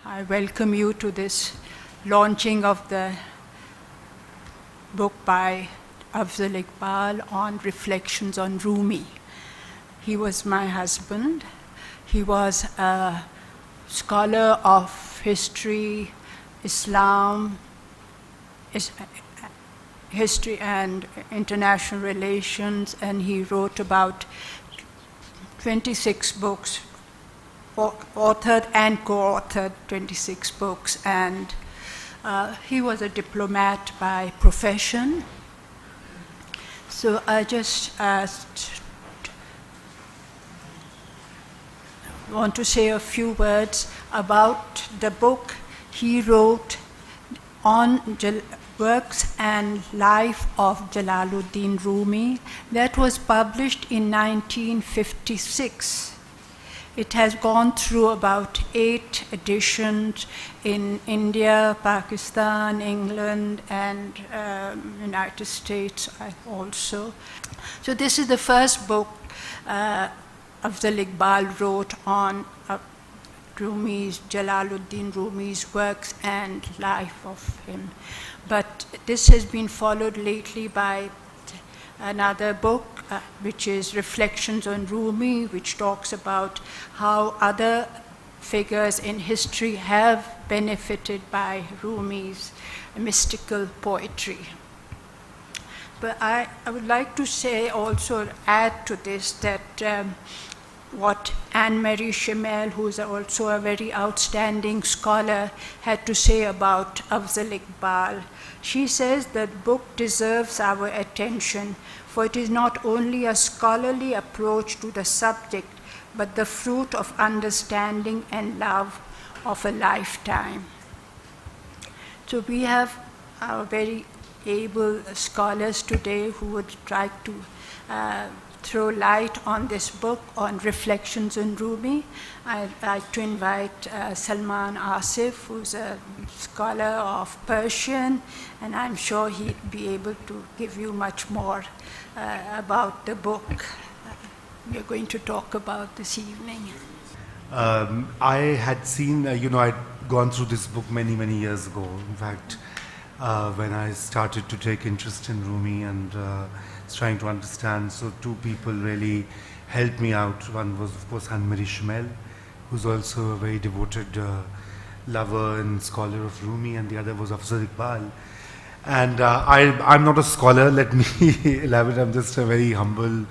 I welcome you to this launching of the book by Afzal Iqbal on reflections on Rumi. He was my husband. He was a scholar of history, Islam, history and international relations, and he wrote about 26 books, authored and co-authored 26 books, and he was a diplomat by profession. So I just want to say a few words about the book he wrote on works and life of Jalaluddin Rumi that was published in 1956. It has gone through about 8 editions in India, Pakistan, England, and United States also. So this is the first book Afzal Iqbal wrote on Jalaluddin Rumi's works and life of him. But this has been followed lately by another book, which is Reflections on Rumi, which talks about how other figures in history have benefited by Rumi's mystical poetry. But I would like to say also, add to this, that what Anne-Marie Schimmel, who is also a very outstanding scholar, had to say about Afzal Iqbal. She says that the book deserves our attention, for it is not only a scholarly approach to the subject, but the fruit of understanding and love of a lifetime. So we have our very able scholars today who would try to throw light on this book on Reflections on Rumi. I'd like to invite Salman Asif, who's a scholar of Persian, and I'm sure he'd be able to give you much more about the book we're going to talk about this evening. I had seen, I'd gone through this book many years ago. In fact, when I started to take interest in Rumi and trying to understand, so 2 people really helped me out. One was, of course, Anne-Marie Schimmel, who's also a very devoted lover and scholar of Rumi, and the other was Afzal Iqbal. And I'm not a scholar, let me elaborate. I'm just a very humble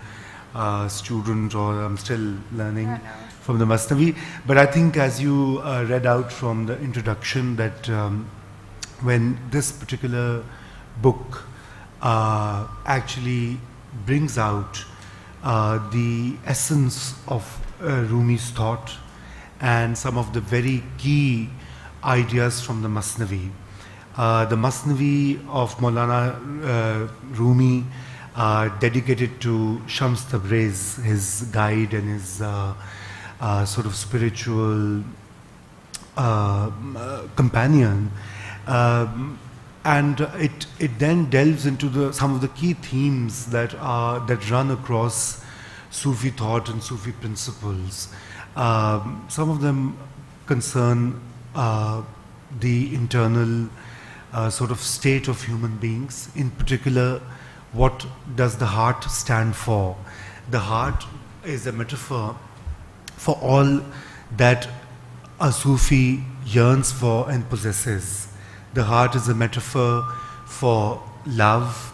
student, or I'm still learning from the Masnavi. But I think, as you read out from the introduction, that when this particular book actually brings out the essence of Rumi's thought and some of the very key ideas from the Masnavi. The Masnavi of Maulana Rumi, dedicated to Shams Tabriz, his guide and his sort of spiritual companion, and it then delves into some of the key themes that run across Sufi thought and Sufi principles. Some of them concern the internal sort of state of human beings. In particular, what does the heart stand for? The heart is a metaphor for all that a Sufi yearns for and possesses. The heart is a metaphor for love.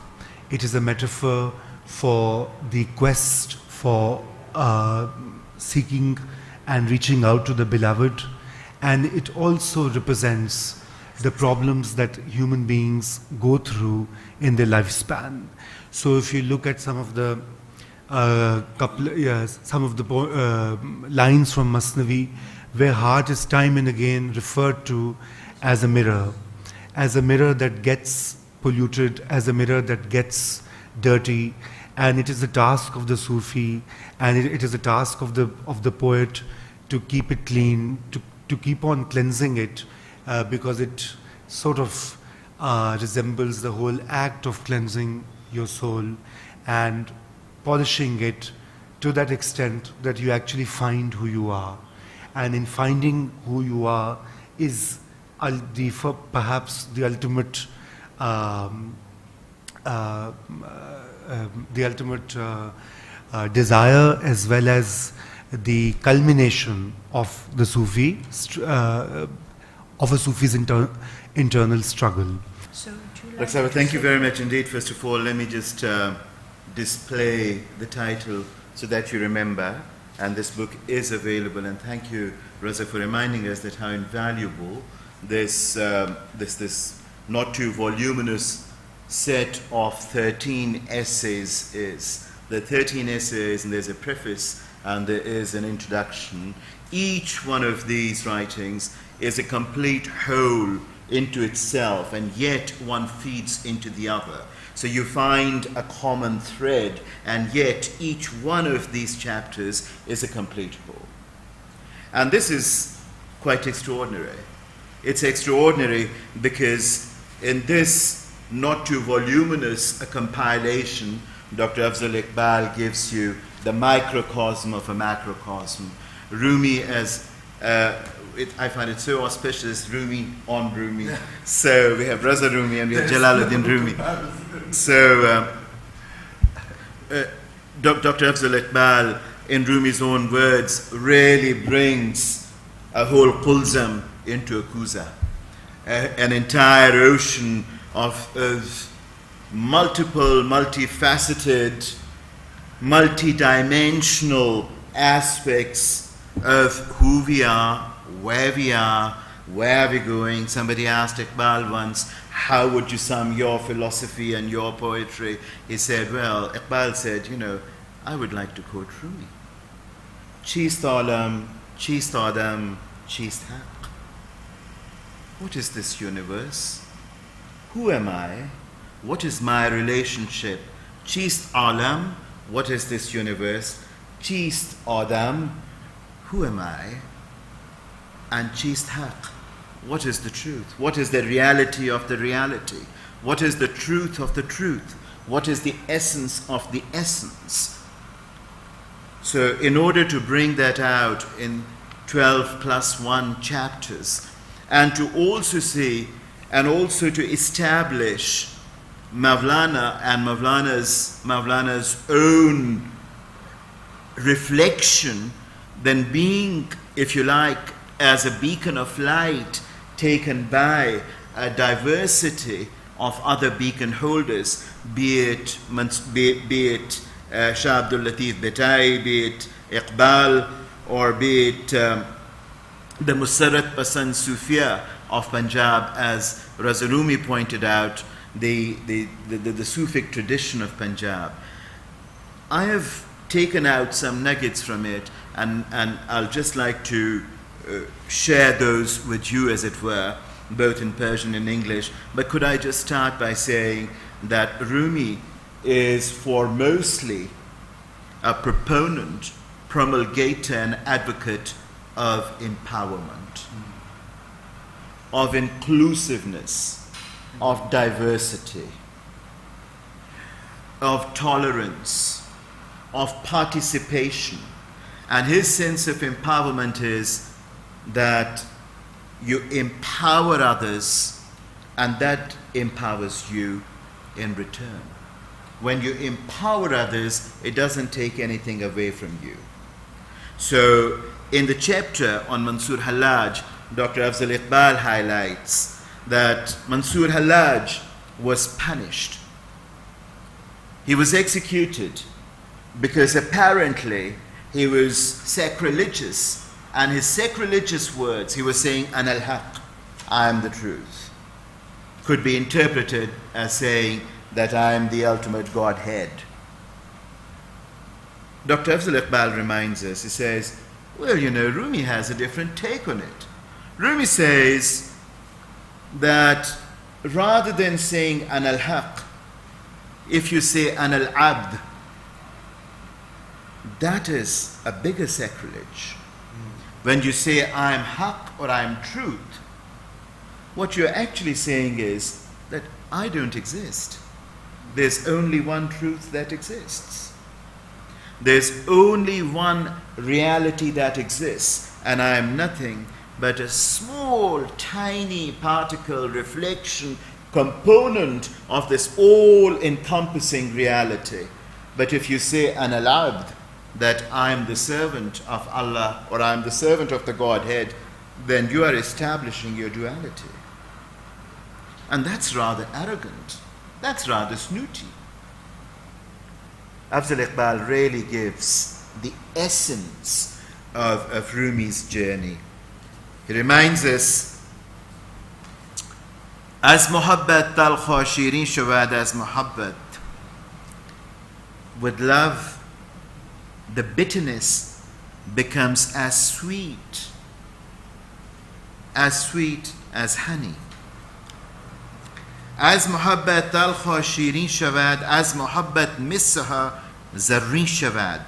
It is a metaphor for the quest for seeking and reaching out to the beloved. And it also represents the problems that human beings go through in their lifespan. So if you look at some of the lines from Masnavi, where heart is time and again referred to as a mirror that gets polluted, as a mirror that gets dirty, and it is the task of the Sufi, and it is the task of the poet to keep it clean, to keep on cleansing it, because it sort of resembles the whole act of cleansing your soul and polishing it to that extent that you actually find who you are. And in finding who you are, is perhaps the ultimate desire, as well as the culmination of the Sufi, of a Sufi's internal struggle. So, would you like Dr. Saber, to thank you say- very much indeed. First of all, let me just display the title so that you remember. And this book is available. And thank you, Raza, for reminding us that how invaluable this not too voluminous set of 13 essays is. The 13 essays, and there's a preface and there is an introduction. Each one of these writings is a complete whole into itself, and yet one feeds into the other. So you find a common thread, and yet each one of these chapters is a complete whole. And this is quite extraordinary. It's extraordinary because in this not too voluminous a compilation, Dr. Afzal Iqbal gives you the microcosm of a macrocosm. Rumi, as I find it so auspicious, Rumi on Rumi. So we have Raza Rumi and we have Jalaluddin Rumi. So Dr. Afzal Iqbal, in Rumi's own words, really brings a whole kulzam into a kuza, an entire ocean of multiple, multifaceted, multidimensional aspects of who we are, where we're going. Somebody asked Iqbal once, how would you sum your philosophy and your poetry? He said, well, Iqbal said, I would like to quote Rumi. Cheest alam, cheest adam, cheest haq. What is this universe? Who am I? What is my relationship? Cheest alam, what is this universe? Cheest adam, who am I? And cheest haq, what is the truth? What is the reality of the reality? What is the truth of the truth? What is the essence of the essence? So in order to bring that out in 12 plus 1 chapters, and to also see and also to establish Maulana and Maulana's own reflection, then being, if you like, as a beacon of light taken by a diversity of other beacon holders, be it Shah Abdul Latif Betai, be it Iqbal, or be it the Musarrat Pasand Sufia of Punjab, as Raza Rumi pointed out, the Sufic tradition of Punjab. I have taken out some nuggets from it, and I'll just like to share those with you, as it were, both in Persian and English. But could I just start by saying that Rumi is foremostly a proponent, promulgator, and advocate of empowerment, of inclusiveness, of diversity, of tolerance, of participation. And his sense of empowerment is that you empower others, and that empowers you in return. When you empower others, it doesn't take anything away from you. So in the chapter on Mansur Hallaj, Dr. Afzal Iqbal highlights that Mansur Hallaj was punished. He was executed because apparently he was sacrilegious, and his sacrilegious words, he was saying, Ana al-Haq, I am the truth, could be interpreted as saying that I am the ultimate Godhead. Dr. Afzal Iqbal reminds us, he says, well, Rumi has a different take on it. Rumi says that rather than saying Ana al-Haq, if you say Ana al-Abd, that is a bigger sacrilege. When you say I am Haq or I am truth, what you're actually saying is that I don't exist. There's only one truth that exists. There's only one reality that exists, and I am nothing but a small, tiny particle, reflection, component of this all-encompassing reality. But if you say an alabd, that I am the servant of Allah or I am the servant of the Godhead, then you are establishing your duality. And that's rather arrogant. That's rather snooty. Afzal Iqbal really gives the essence of Rumi's journey. He reminds us, as muhabbat talkha shirin shavad as muhabbat. With love, the bitterness becomes as sweet as honey. As muhabbat talkha shirin shavad, as muhabbat missaha zarrin shavad.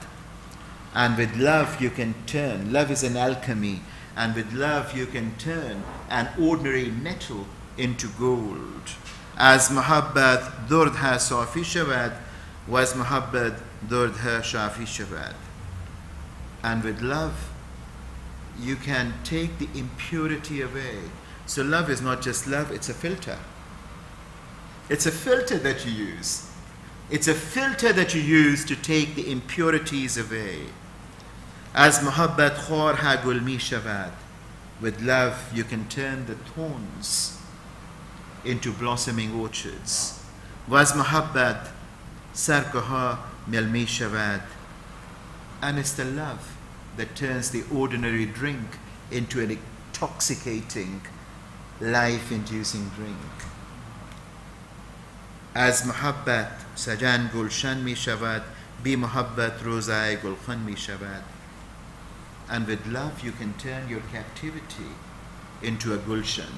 And with love you can turn, love is an alchemy, and with love you can turn an ordinary metal into gold. As muhabbat durdha safi shavad, was muhabbat durdha shafi shavad. And with love you can take the impurity away. So love is not just love, it's a filter. It's a filter that you use. It's a filter that you use to take the impurities away. As muhabbat khor ha gulmi shavad. With love you can turn the thorns into blossoming orchards. Was muhabbat sarkaha milmi shavad. And it's the love that turns the ordinary drink into an intoxicating, life-inducing drink. As muhabbat sajan gulshan mi shavad, bi muhabbat rozai gulkhan mi shavad. And with love you can turn your captivity into a gulshan.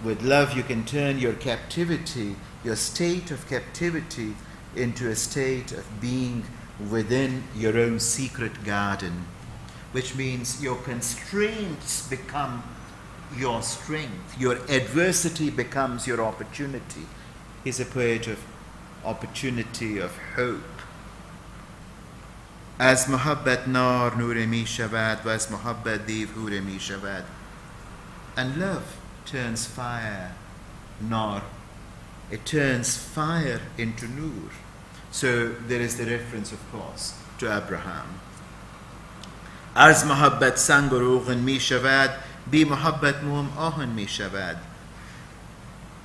With love you can turn your captivity, your state of captivity, into a state of being within your own secret garden, which means your constraints become your strength, your adversity becomes your opportunity. He's a poet of opportunity, of hope. As muhabbat nar noor mi shavad, was muhabbat dev hoor mi shavad. And love turns fire, nar. It turns fire into nur. So there is the reference, of course, to Abraham. As muhabbat sangorogan mi shavad, bi muhabbat muam ahan mi shavad.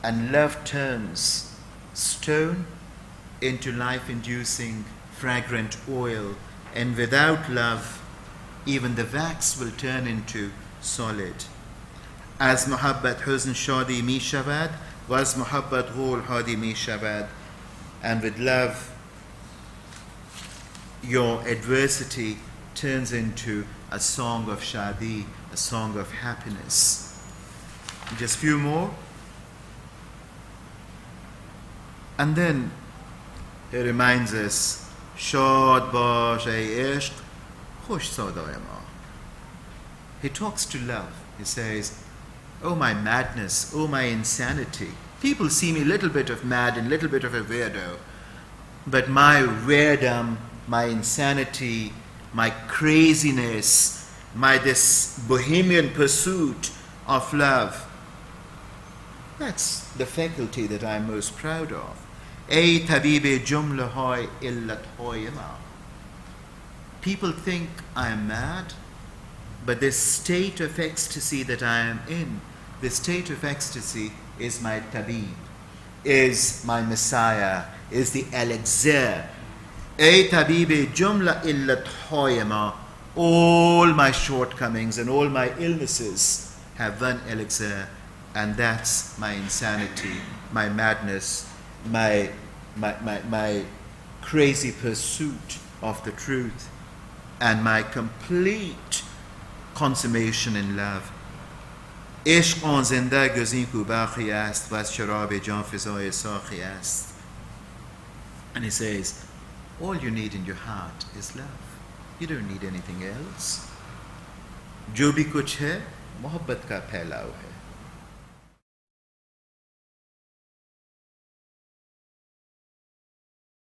And love turns stone into life-inducing, fragrant oil. And without love, even the wax will turn into solid. As muhabbat huzn shadi mi shavad, was muhabbat ghul hadi mi shavad. And with love, your adversity turns into a song of shadi, a song of happiness. Just few more. And then he reminds us, Shad bash ay ishq, khush sadai ma. He talks to love. He says, oh my madness, oh my insanity. People see me a little bit of mad and a little bit of a weirdo. But my weirdom, my insanity, my craziness, my this bohemian pursuit of love, that's the faculty that I'm most proud of. Ay tabib jumla hoy illat hoyama. People think I am mad, but this state of ecstasy that I am in, this state of ecstasy is my tabib, is my Messiah, is the elixir. Ay tabib jumla illat hoyama. All my shortcomings and all my illnesses have one elixir, and that's my insanity, my madness, my crazy pursuit of the truth, and my complete consummation in love. عشق آن زنده گزین کو باقی است و از شراب جان فضای ساقی است. And he says, all you need in your heart is love. You don't need anything else. जो भी कुछ है मोहब्बत का फैलाव है.